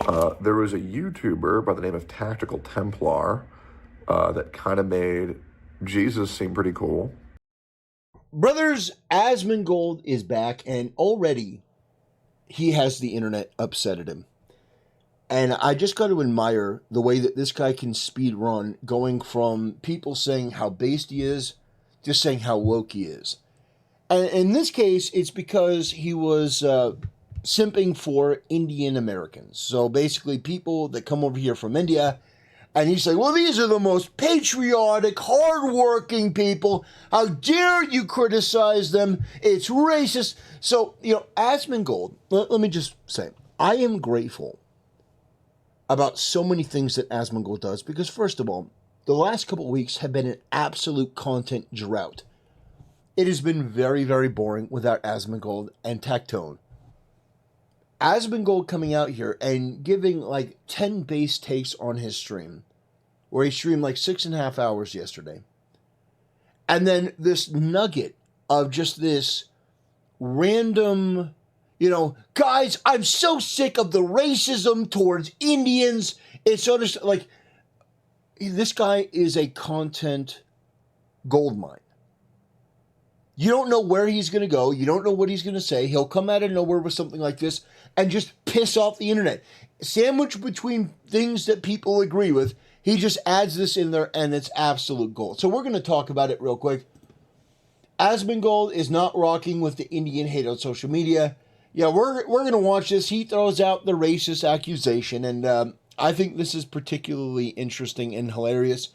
There was a YouTuber by the name of tactikaltemplar that kind of made Jesus seem pretty cool. Brothers, Asmongold is back, and already he has the internet upset at him. And I just got to admire the way that this guy can speed run, going from people saying how based he is, just saying how woke he is. And in this case, it's because he was simping for Indian Americans. So basically, people that come over here from India, and he's like, well, these are the most patriotic, hardworking people. How dare you criticize them? It's racist. So, Asmongold, let me just say, I am grateful about so many things that Asmongold does because, first of all, the last couple of weeks have been an absolute content drought. It has been very, very boring without Asmongold and Tactone. Asmongold coming out here and giving like 10 base takes on his stream, where he streamed like 6.5 hours yesterday. And then this nugget of just this random, guys, I'm so sick of the racism towards Indians. It's sort of like, this guy is a content goldmine. You don't know where he's going to go. You don't know what he's going to say. He'll come out of nowhere with something like this and just piss off the internet. Sandwiched between things that people agree with, he just adds this in there and it's absolute gold. So we're going to talk about it real quick. Asmongold is not rocking with the Indian hate on social media. Yeah, we're going to watch this. He throws out the racist accusation, and I think this is particularly interesting and hilarious.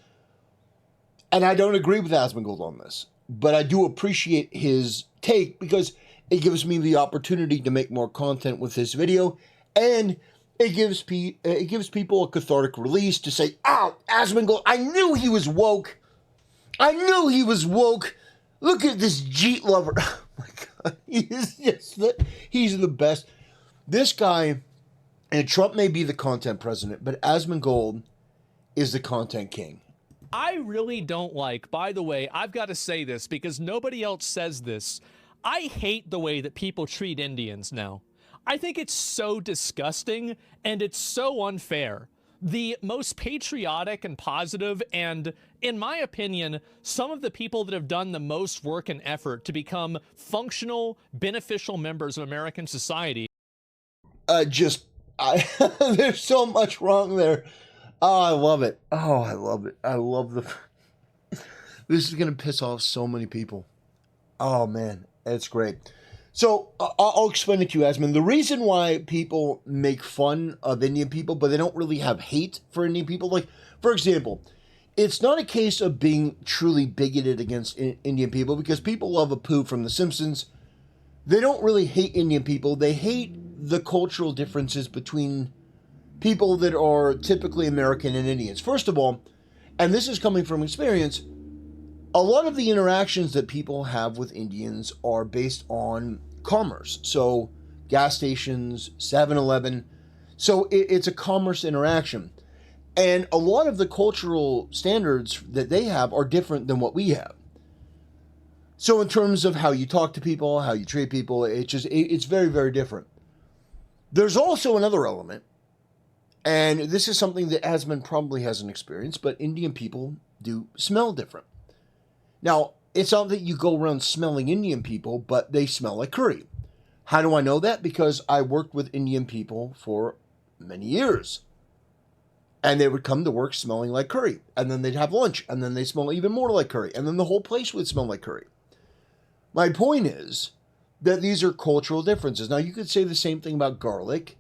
And I don't agree with Asmongold on this, but I do appreciate his take because it gives me the opportunity to make more content with this video, and it gives people a cathartic release to say, "Oh, Asmongold, I knew he was woke. I knew he was woke. Look at this Jeet lover." Oh my God, he's the best. This guy, and Trump may be the content president, but Asmongold is the content king. I really don't like, by the way, I've got to say this because nobody else says this. I hate the way that people treat Indians now. I think it's so disgusting and it's so unfair. The most patriotic and positive and, in my opinion, some of the people that have done the most work and effort to become functional, beneficial members of American society. There's so much wrong there. Oh, I love it. Oh, I love it. I love this is going to piss off so many people. Oh, man, it's great. So I'll explain it to you, Asmon. The reason why people make fun of Indian people, but they don't really have hate for Indian people, like, for example, it's not a case of being truly bigoted against Indian people because people love Apu from The Simpsons. They don't really hate Indian people. They hate the cultural differences between people that are typically American and Indians. First of all, and this is coming from experience, a lot of the interactions that people have with Indians are based on commerce. So gas stations, 7-Eleven. So it's a commerce interaction. And a lot of the cultural standards that they have are different than what we have. So in terms of how you talk to people, how you treat people, it's very, very different. There's also another element, and this is something that Asmon probably hasn't experienced, but Indian people do smell different. Now, it's not that you go around smelling Indian people, but they smell like curry. How do I know that? Because I worked with Indian people for many years. And they would come to work smelling like curry. And then they'd have lunch. And then they smell even more like curry. And then the whole place would smell like curry. My point is that these are cultural differences. Now, you could say the same thing about garlic,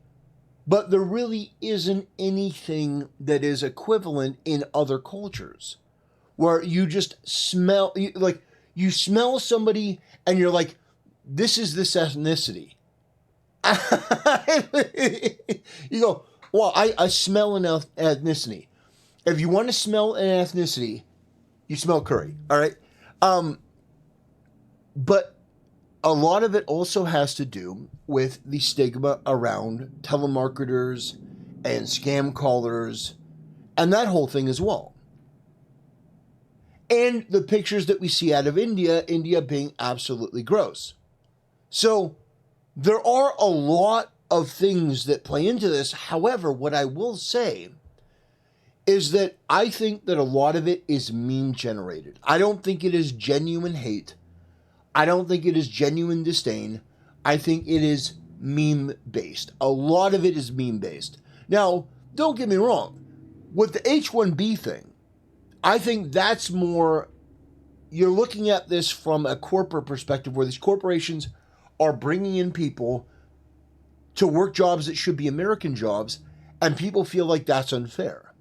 but there really isn't anything that is equivalent in other cultures, where you just smell, like, you smell somebody and you're like, this is this ethnicity. You go, well, I smell an ethnicity. If you want to smell an ethnicity, you smell curry, all right? But a lot of it also has to do with the stigma around telemarketers and scam callers and that whole thing as well. And the pictures that we see out of India being absolutely gross. So there are a lot of things that play into this. However, what I will say is that I think that a lot of it is meme generated. I don't think it is genuine hate. I don't think it is genuine disdain. I think it is meme based. A lot of it is meme based. Now, don't get me wrong. With the H-1B thing, I think that's more, you're looking at this from a corporate perspective where these corporations are bringing in people to work jobs that should be American jobs, and people feel like that's unfair.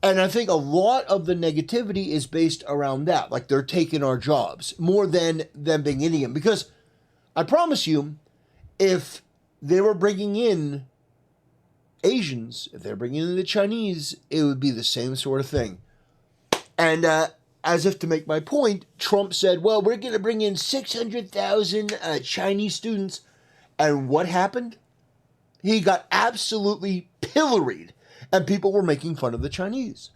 And I think a lot of the negativity is based around that. Like, they're taking our jobs more than them being Indian. Because I promise you, if they were bringing in Asians, if they're bringing in the Chinese, it would be the same sort of thing. And as if to make my point, Trump said, well, we're going to bring in 600,000 Chinese students. And what happened? He got absolutely pilloried, and people were making fun of the Chinese.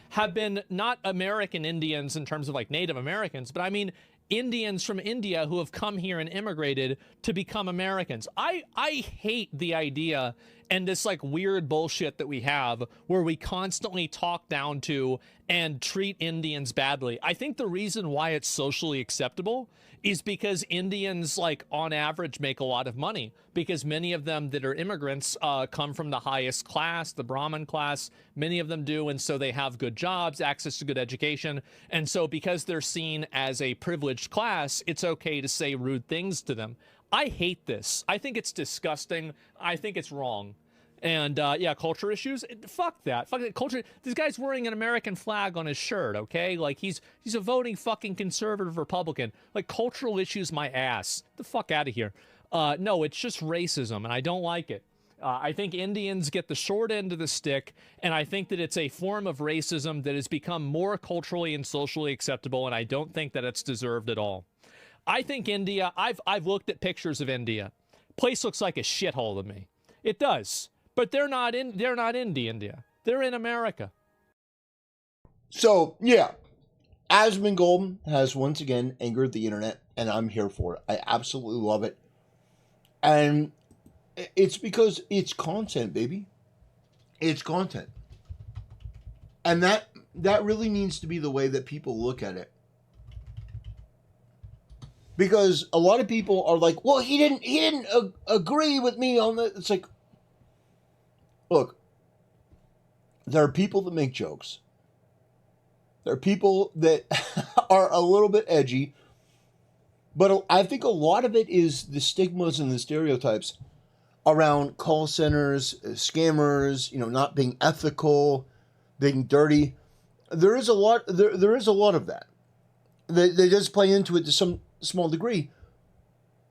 Have been not American Indians in terms of like Native Americans, but I mean Indians from India who have come here and immigrated to become Americans. I hate the idea and this like weird bullshit that we have where we constantly talk down to and treat Indians badly. I think the reason why it's socially acceptable is because Indians, like, on average, make a lot of money, because many of them that are immigrants come from the highest class, the Brahmin class. Many of them do, and so they have good jobs, access to good education, and so because they're seen as a privileged class, it's okay to say rude things to them. I hate this. I think it's disgusting. I think it's wrong. And yeah, culture issues. Fuck that. Fuck that culture. This guy's wearing an American flag on his shirt. Okay, like he's a voting fucking conservative Republican. Like, cultural issues, my ass. Get the fuck out of here. No, it's just racism, and I don't like it. I think Indians get the short end of the stick, and I think that it's a form of racism that has become more culturally and socially acceptable, and I don't think that it's deserved at all. I think India. I've looked at pictures of India. Place looks like a shithole to me. It does. But they're not in India. They're in America. So, yeah. Asmongold has once again angered the internet, and I'm here for it. I absolutely love it. And it's because it's content, baby. It's content. And that really needs to be the way that people look at it. Because a lot of people are like, well, he didn't agree with me on that. It's like, look, there are people that make jokes. There are people that are a little bit edgy. But I think a lot of it is the stigmas and the stereotypes around call centers, scammers, not being ethical, being dirty. There is a lot of that. They just play into it to some small degree.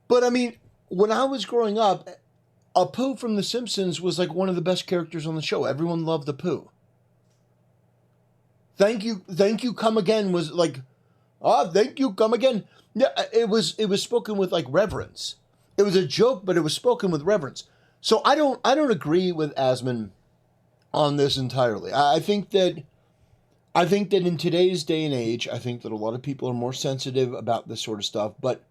But I mean, when I was growing up, Apu from The Simpsons was like one of the best characters on the show. Everyone loved Apu. Thank you, come again was like, thank you, come again. Yeah, it was spoken with like reverence. It was a joke, but it was spoken with reverence. So I don't agree with Asmon on this entirely. I think that in today's day and age, I think that a lot of people are more sensitive about this sort of stuff. But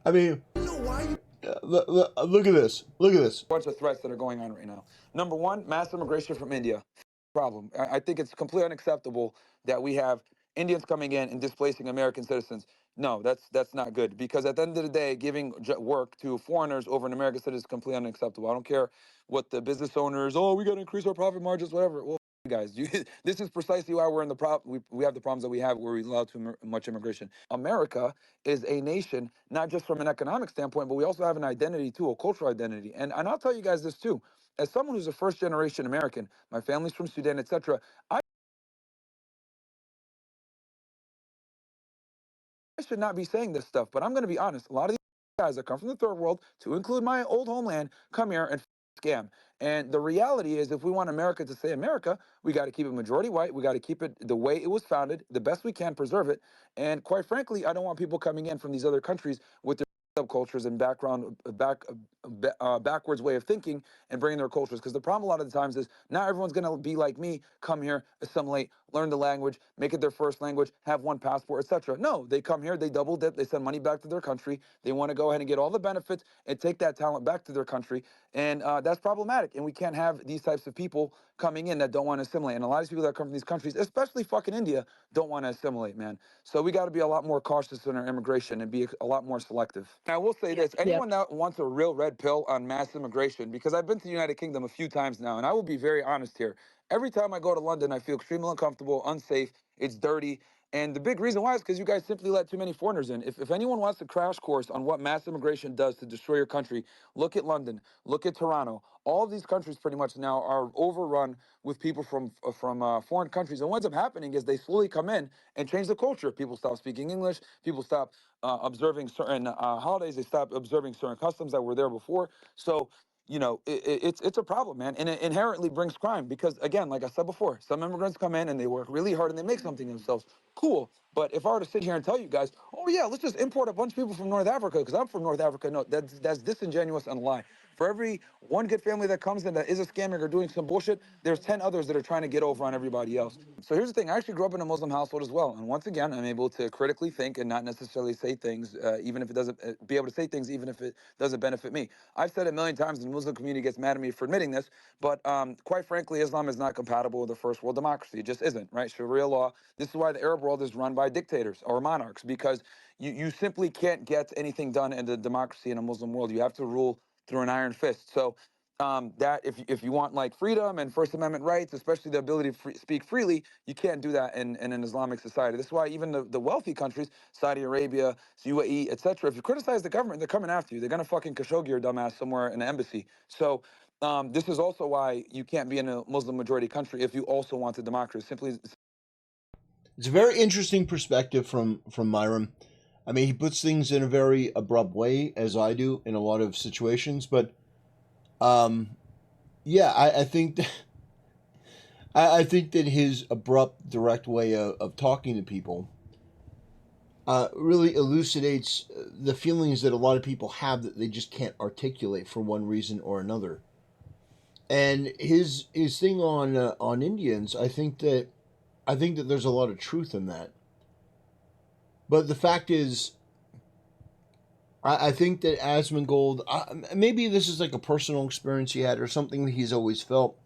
I mean, look at this. Look at this. A bunch of threats that are going on right now. Number one, mass immigration from India. Problem. I think it's completely unacceptable that we have Indians coming in and displacing American citizens. No, that's not good, because at the end of the day, giving work to foreigners over an American citizen is completely unacceptable. I don't care what the business owners, we got to increase our profit margins, whatever. Well, guys, this is precisely why we're in the we have the problems that we have where we allow too much immigration. America is a nation, not just from an economic standpoint, but we also have an identity too, a cultural identity. And I'll tell you guys this too. As someone who's a first-generation American, my family's from Sudan, etc., I should not be saying this stuff, but I'm going to be honest. A lot of these guys that come from the third world, to include my old homeland, come here and scam. And the reality is, if we want America to stay America, we got to keep it majority white. We got to keep it the way it was founded, the best we can, preserve it. And quite frankly, I don't want people coming in from these other countries with their subcultures and backwards way of thinking and bringing their cultures. Because the problem a lot of the times is not everyone's going to be like me, come here, assimilate, learn the language, make it their first language, have one passport, etc. No, they come here, they double dip, they send money back to their country. They want to go ahead and get all the benefits and take that talent back to their country. And that's problematic. And we can't have these types of people coming in that don't want to assimilate. And a lot of people that come from these countries, especially fucking India, don't want to assimilate, man. So we got to be a lot more cautious in our immigration and be a lot more selective. I will say this, anyone that wants a real red pill on mass immigration, because I've been to the United Kingdom a few times now, and I will be very honest here. Every time I go to London, I feel extremely uncomfortable, unsafe, it's dirty. And the big reason why is because you guys simply let too many foreigners in. If anyone wants a crash course on what mass immigration does to destroy your country, look at London, look at Toronto. All of these countries pretty much now are overrun with people from foreign countries. And what ends up happening is they slowly come in and change the culture. People stop speaking English. People stop observing certain holidays. They stop observing certain customs that were there before. So it's a problem, man, and it inherently brings crime because, again, like I said before, some immigrants come in and they work really hard and they make something of themselves. Cool, but if I were to sit here and tell you guys, oh yeah, let's just import a bunch of people from North Africa because I'm from North Africa, no, that's disingenuous and a lie. For every one good family that comes in that is a scamming or doing some bullshit, there's 10 others that are trying to get over on everybody else. So here's the thing, I actually grew up in a Muslim household as well, and once again, I'm able to critically think and not necessarily say things, even if it doesn't, be able to say things even if it doesn't benefit me. I've said it a million times, and the Muslim community gets mad at me for admitting this, but quite frankly, Islam is not compatible with a first world democracy. It just isn't, right? Sharia law, this is why the Arab world is run by dictators or monarchs, because you simply can't get anything done in a democracy in a Muslim world. You have to rule through an iron fist. So that if you want like freedom and First Amendment rights, especially the ability to speak freely, you can't do that in an Islamic society. This is why even the wealthy countries, Saudi Arabia, UAE, etc., if you criticize the government, they're coming after you. They're going to fucking Khashoggi your dumbass somewhere in the embassy. So this is also why you can't be in a Muslim majority country if you also want a democracy. Simply, It's a very interesting perspective from Myram. I mean, he puts things in a very abrupt way, as I do in a lot of situations. But yeah, I think that, I think that his abrupt, direct way of talking to people really elucidates the feelings that a lot of people have that they just can't articulate for one reason or another. And his thing on Indians, I think that there's a lot of truth in that. But the fact is, I think that Asmongold, maybe this is like a personal experience he had or something that he's always felt.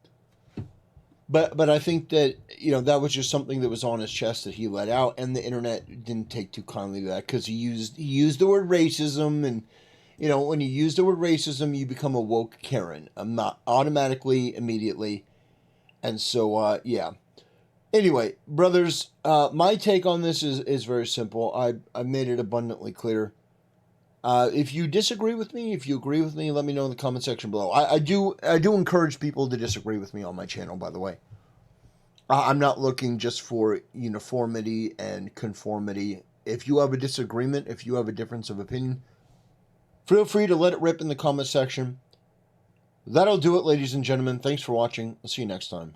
But I think that, that was just something that was on his chest that he let out, and the internet didn't take too kindly to that because he used the word racism, and when you use the word racism, you become a woke Karen. I'm not automatically, immediately, and so yeah. Anyway, brothers, my take on this is very simple. I made it abundantly clear. If you disagree with me, if you agree with me, let me know in the comment section below. I do encourage people to disagree with me on my channel, by the way. I'm not looking just for uniformity and conformity. If you have a disagreement, if you have a difference of opinion, feel free to let it rip in the comment section. That'll do it, ladies and gentlemen. Thanks for watching. I'll see you next time.